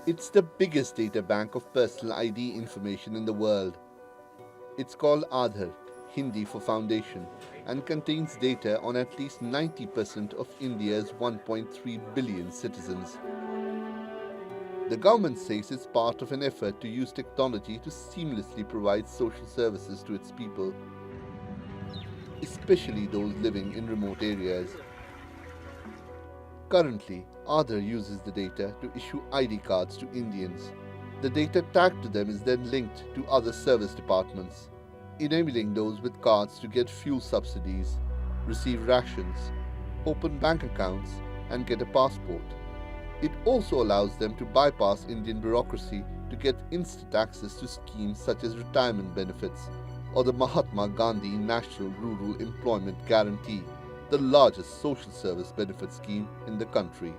It's the biggest data bank of personal ID information in the world. It's called Aadhar, Hindi for foundation, and contains data on at least 90% of India's 1.3 billion citizens. The government says it's part of an effort to use technology to seamlessly provide social services to its people, especially those living in remote areas. Currently, Aadhar uses the data to issue ID cards to Indians. The data tagged to them is then linked to other service departments, enabling those with cards to get fuel subsidies, receive rations, open bank accounts, and get a passport. It also allows them to bypass Indian bureaucracy to get instant access to schemes such as retirement benefits or the Mahatma Gandhi National Rural Employment Guarantee, the largest social service benefit scheme in the country.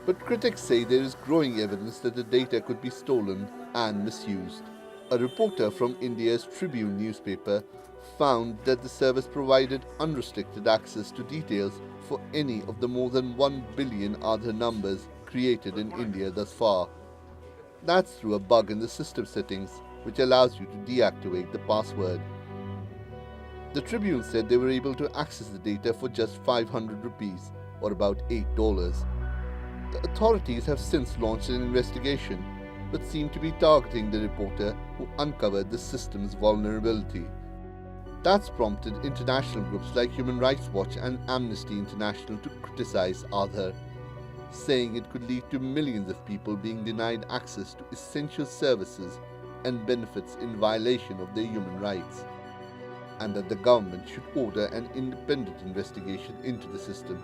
But critics say there is growing evidence that the data could be stolen and misused. A reporter from India's Tribune newspaper found that the service provided unrestricted access to details for any of the more than 1 billion Aadhaar numbers created in India thus far. That's through a bug in the system settings, which allows you to deactivate the password. The Tribune said they were able to access the data for just 500 rupees, or about $8. The authorities have since launched an investigation, but seem to be targeting the reporter who uncovered the system's vulnerability. That's prompted international groups like Human Rights Watch and Amnesty International to criticize Aadhaar, saying it could lead to millions of people being denied access to essential services and benefits in violation of their human rights, and that the government should order an independent investigation into the system.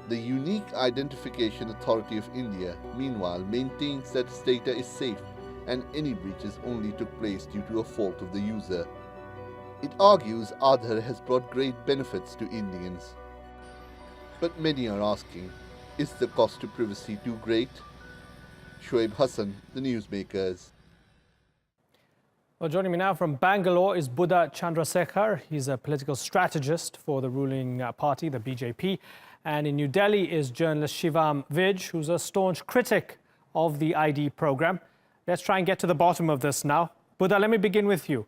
The Unique Identification Authority of India, meanwhile, maintains that its data is safe and any breaches only took place due to a fault of the user. It argues Aadhaar has brought great benefits to Indians. But many are asking, is the cost to privacy too great? Shoaib Hassan, the Newsmakers. Well, joining me now from Bangalore is Buddha Chandrasekhar. He's a political strategist for the ruling party, the BJP. And in New Delhi is journalist Shivam Vij, who's a staunch critic of the ID program. Let's try and get to the bottom of this now. Buddha, let me begin with you.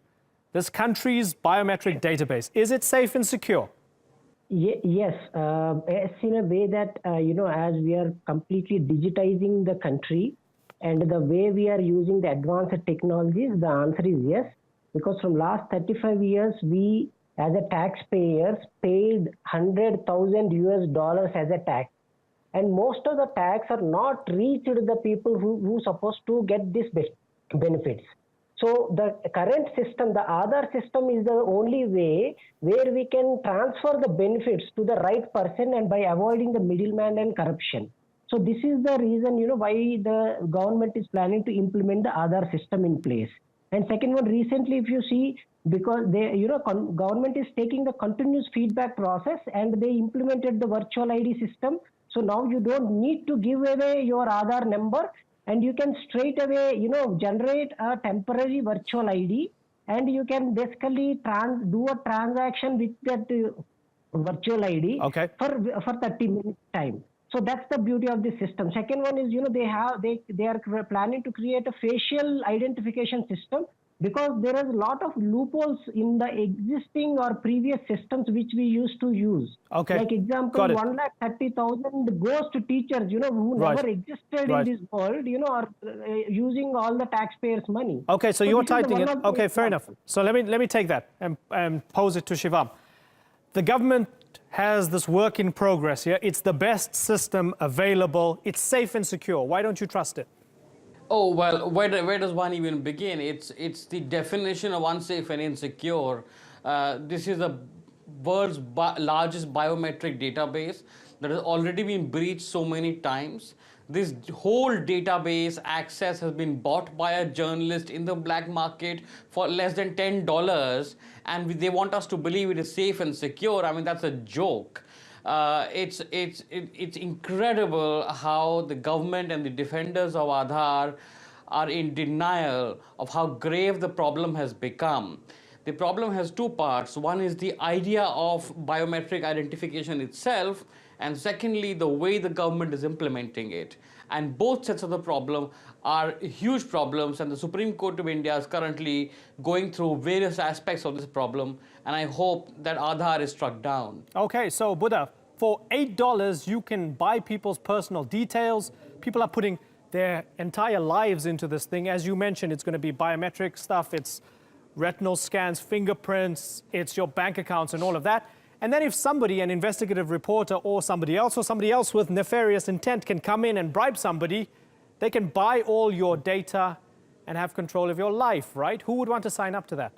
This country's biometric database, is it safe and secure? Yes, it's in a way that, as we are completely digitizing the country and the way we are using the advanced technologies, the answer is yes. Because from last 35 years, we as a taxpayers paid $100,000 as a tax. And most of the tax are not reached the people who supposed to get these benefits. So the current system, the Aadhaar system, is the only way where we can transfer the benefits to the right person and by avoiding the middleman and corruption. So this is the reason, why the government is planning to implement the Aadhaar system in place. And second one, recently, if you see, because they, government is taking the continuous feedback process and they implemented the virtual ID system. So now you don't need to give away your Aadhaar number and you can straight away, generate a temporary virtual ID and you can basically do a transaction with that virtual ID for 30 minutes time. So that's the beauty of this system. Second one is, they are planning to create a facial identification system because there is a lot of loopholes in the existing or previous systems which we used to use. Like example, 130,000 goes to teachers, who never existed in this world, or using all the taxpayers' money. Okay, so you're tightening it. Okay, fair enough. So let me take that and pose it to Shivam. The government has this work in progress here. It's the best system available. It's safe and secure. Why don't you trust it? Oh, well, where does one even begin? It's the definition of unsafe and insecure. This is the world's largest biometric database that has already been breached so many times. This whole database access has been bought by a journalist in the black market for less than $10, and they want us to believe it is safe and secure. I mean, that's a joke. It's incredible how the government and the defenders of Aadhaar are in denial of how grave the problem has become. The problem has two parts. One is the idea of biometric identification itself, and secondly, the way the government is implementing it. And both sets of the problem are huge problems, and the Supreme Court of India is currently going through various aspects of this problem, and I hope that Aadhaar is struck down. Okay, so Buddha, for $8, you can buy people's personal details. People are putting their entire lives into this thing. As you mentioned, it's going to be biometric stuff. It's retinal scans, fingerprints, it's your bank accounts and all of that. And then if somebody, an investigative reporter or somebody else with nefarious intent can come in and bribe somebody, they can buy all your data and have control of your life, right? Who would want to sign up to that?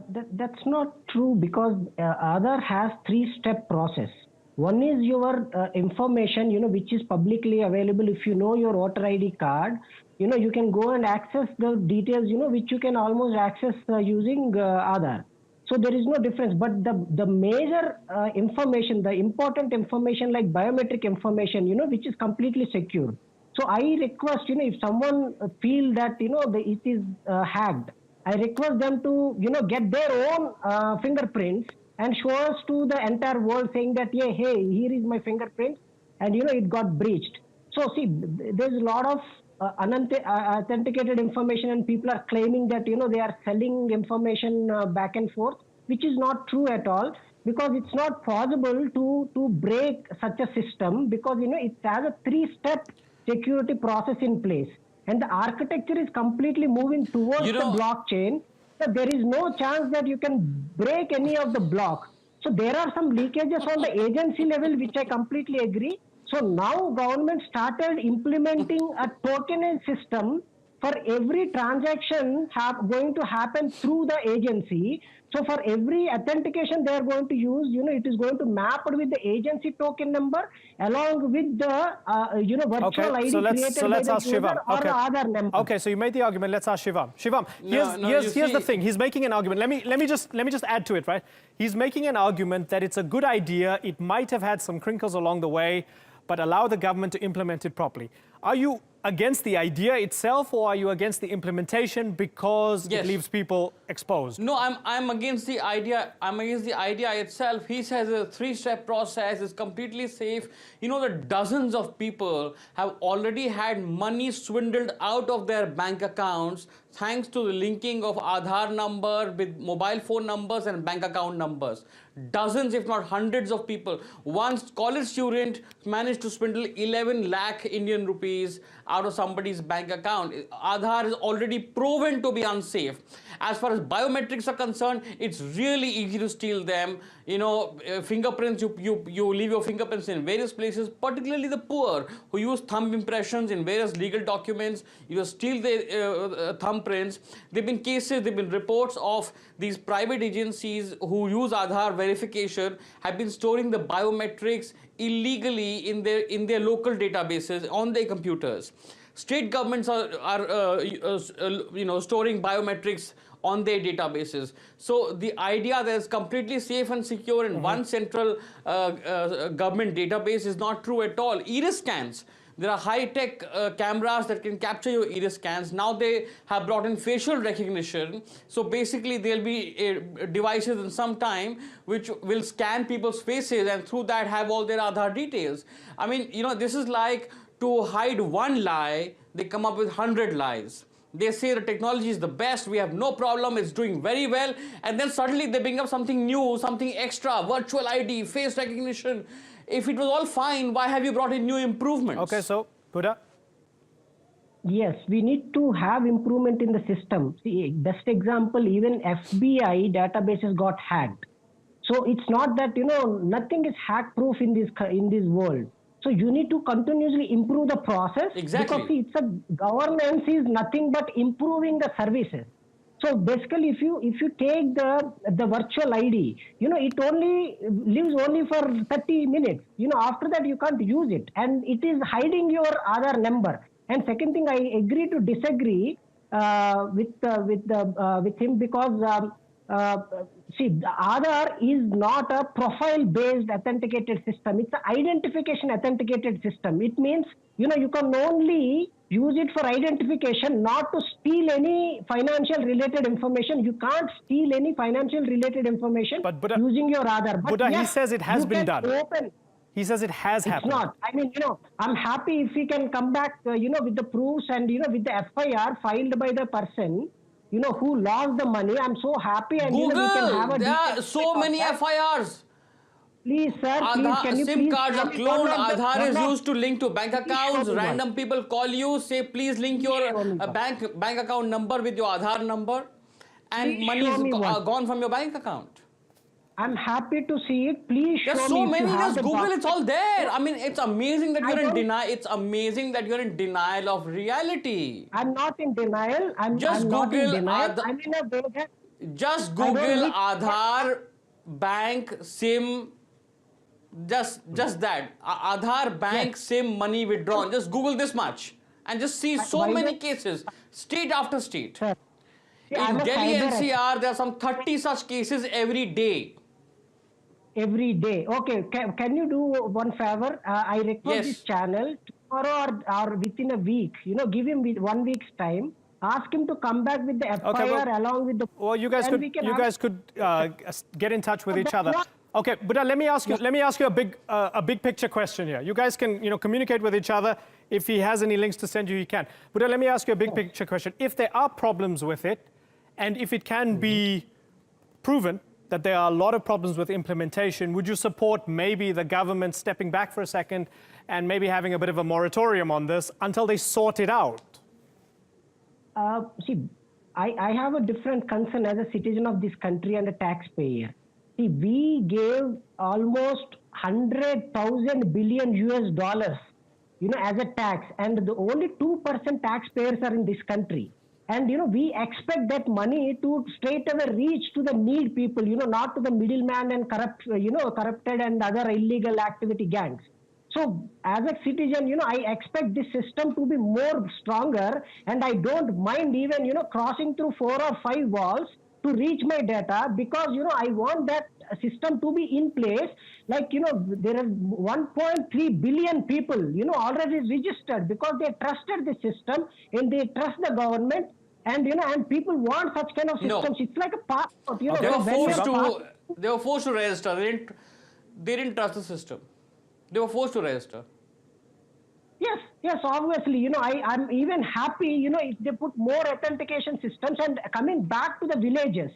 That's not true, because Aadhaar has three-step process. One is your information, which is publicly available. If you know your voter ID card, you can go and access the details, which you can almost access using Aadhaar. So there is no difference. But the major information, the important information like biometric information, which is completely secure. So I request, if someone feel that, it is hacked, I request them to, get their own fingerprints and show us to the entire world saying that, yeah, hey, here is my fingerprint, and, it got breached. So see, there's a lot of authenticated information, and people are claiming that, they are selling information back and forth, which is not true at all, because it's not possible to break such a system, because, it has a three-step security process in place. And the architecture is completely moving towards the blockchain. So there is no chance that you can break any of the block. So there are some leakages on the agency level, which I completely agree. So now government started implementing a tokenized system for every transaction going to happen through the agency. So for every authentication they are going to use, it is going to map it with the agency token number along with the, virtual ID created by the user or the Aadhaar number. Okay, so you made the argument. Let's ask Shivam. Shivam, here's the thing. He's making an argument. Let me just add to it, right? He's making an argument that it's a good idea. It might have had some crinkles along the way, but allow the government to implement it properly. Are you against the idea itself, or are you against the implementation because it leaves people exposed? No, I'm against the idea. I'm against the idea itself. He says a three-step process is completely safe. You know that dozens of people have already had money swindled out of their bank accounts thanks to the linking of Aadhaar number with mobile phone numbers and bank account numbers. Dozens, if not hundreds of people. One college student managed to swindle 11 lakh Indian rupees out of somebody's bank account. Aadhaar is already proven to be unsafe. As far as biometrics are concerned, it's really easy to steal them. Fingerprints, you leave your fingerprints in various places, particularly the poor who use thumb impressions in various legal documents. You steal their thumbprints. There have been cases, there have been reports of these private agencies who use Aadhaar verification have been storing the biometrics illegally in their local databases on their computers. State governments are storing biometrics on their databases. So the idea that it's completely safe and secure in one central government database is not true at all. Iris scans. There are high-tech cameras that can capture your iris scans. Now they have brought in facial recognition. So basically there'll be devices in some time which will scan people's faces and through that have all their Aadhaar details. I mean, this is like to hide one lie, they come up with 100 lies. They say the technology is the best, we have no problem, it's doing very well, and then suddenly they bring up something new, something extra, virtual ID, face recognition. If it was all fine, why have you brought in new improvements? Okay, so, Buddha? Yes, we need to have improvement in the system. See, best example, even FBI databases got hacked. So it's not that, nothing is hack-proof in this world. So you need to continuously improve the process. Exactly. Because see, governance is nothing but improving the services. So basically, if you take the virtual ID, it only lives only for 30 minutes. After that you can't use it, and it is hiding your Aadhaar number. And second thing, I agree to disagree with him, because see, the Aadhaar is not a profile-based authenticated system. It's an identification authenticated system. It means, you can only use it for identification, not to steal any financial related information. You can't steal any financial related information using your Aadhaar. But yes, he says it has been done. He says it has happened. It's not. I mean, I'm happy if we can come back, with the proofs and, with the FIR filed by the person, who lost the money. I'm so happy, and we can have a there are so many FIRs. Please, sir, please, can you SIM please cards are cloned. Aadhaar is used to link to bank accounts. Random people call you, say, please link your bank account number with your Aadhaar number, and money is gone from your bank account. I'm happy to see it. Please show me. There's so many. Just Google. It's all there. I mean, it's amazing that you're in denial. It's amazing that you're in denial of reality. I'm not in denial. I'm not in denial. I'm in a way that just Google Aadhaar bank SIM. Just that Aadhaar bank SIM money withdrawn. Just Google this much and just see so many cases, state after state. Sir, in Delhi NCR, there are some 30 such cases every day. Every day. Okay, can you do one favor? I request this channel tomorrow or within a week. Give him 1 week's time. Ask him to come back with the FIR along with the. Well, you guys could get in touch with each other. Okay, but let me ask you a big picture question here. You guys can communicate with each other. If he has any links to send you, he can. But let me ask you a big picture question. If there are problems with it, and if it can be proven that there are a lot of problems with implementation, would you support maybe the government stepping back for a second and maybe having a bit of a moratorium on this until they sort it out? See, I have a different concern as a citizen of this country and a taxpayer. See, we gave almost 100,000 billion US dollars, as a tax, and the only 2% taxpayers are in this country. And, we expect that money to straight away reach to the need people, not to the middleman and corrupted and other illegal activity gangs. So as a citizen, I expect this system to be more stronger, and I don't mind even, crossing through 4 or 5 walls to reach my data, because, I want that system to be in place. Like, there are 1.3 billion people, already registered because they trusted the system and they trust the government. And, and people want such kind of systems. No. It's like a passport, They were forced to register. They didn't trust the system. They were forced to register. Yes, obviously, I'm even happy, if they put more authentication systems. And coming back to the villages,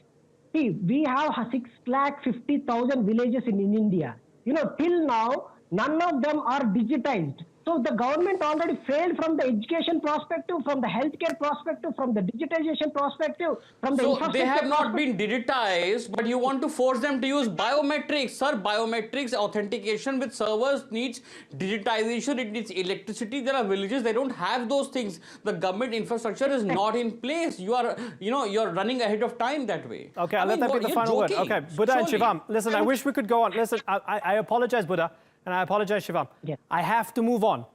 see, we have 650,000 villages in India. Till now, none of them are digitized. So the government already failed from the education perspective, from the healthcare perspective, from the digitization perspective, from the So they have not been digitized, but you want to force them to use biometrics. Sir, biometrics, authentication with servers needs digitization, it needs electricity. There are villages, they don't have those things. The government infrastructure is not in place. You are, you're running ahead of time that way. Okay, I'll let that be the final word. Okay, Buddha and Shivam, listen, I wish we could go on. Listen, I apologize, Buddha. And I apologize, Shivam. Yeah. I have to move on.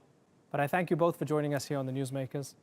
But I thank you both for joining us here on the Newsmakers.